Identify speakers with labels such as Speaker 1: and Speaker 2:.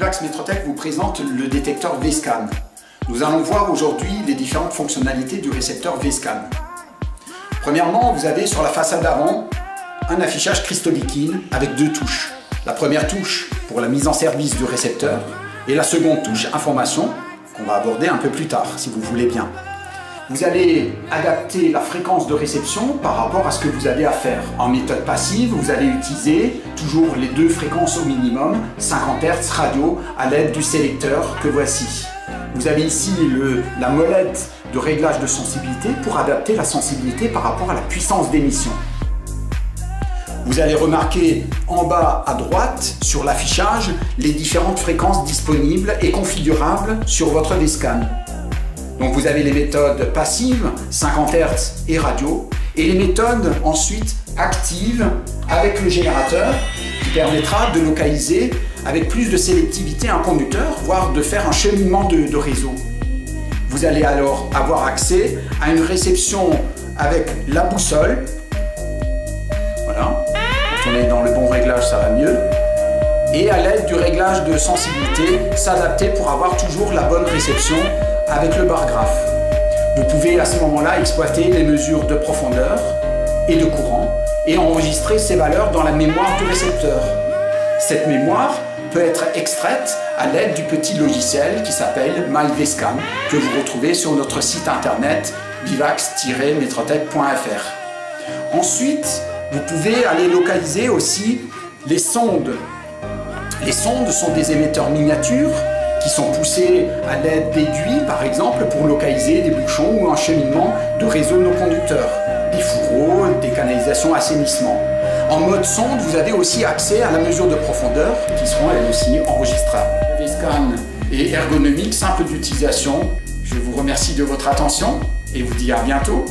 Speaker 1: Vivax Metrotech vous présente le détecteur Vscan. Nous allons voir aujourd'hui les différentes fonctionnalités du récepteur Vscan. Premièrement, vous avez sur la façade avant un affichage cristalline avec deux touches. La première touche pour la mise en service du récepteur et la seconde touche information qu'on va aborder un peu plus tard si vous voulez bien. Vous allez adapter la fréquence de réception par rapport à ce que vous avez à faire. En méthode passive, vous allez utiliser toujours les deux fréquences au minimum, 50 Hz radio, à l'aide du sélecteur que voici. Vous avez ici la molette de réglage de sensibilité pour adapter la sensibilité par rapport à la puissance d'émission. Vous allez remarquer en bas à droite sur l'affichage les différentes fréquences disponibles et configurables sur votre Vscan. Donc vous avez les méthodes passives, 50 Hz et radio, et les méthodes ensuite actives avec le générateur qui permettra de localiser avec plus de sélectivité un conducteur, voire de faire un cheminement de réseau. Vous allez alors avoir accès à une réception avec la boussole. Voilà, quand on est dans le bon réglage, ça va mieux. Et à l'aide du réglage de sensibilité, s'adapter pour avoir toujours la bonne réception avec le bar graphe. Vous pouvez à ce moment-là exploiter les mesures de profondeur et de courant et enregistrer ces valeurs dans la mémoire du récepteur. Cette mémoire peut être extraite à l'aide du petit logiciel qui s'appelle MyVscan que vous retrouvez sur notre site internet vivax-metrotech.fr. Ensuite, vous pouvez aller localiser aussi les sondes. Les sondes sont des émetteurs miniatures qui sont poussés à l'aide d'aiguilles, par exemple, pour localiser des bouchons ou un cheminement de réseaux non conducteurs, des fourreaux, des canalisations assainissement. En mode sonde, vous avez aussi accès à la mesure de profondeur qui seront elles aussi enregistrables. Le Vscan est ergonomique, simple d'utilisation. Je vous remercie de votre attention et vous dis à bientôt.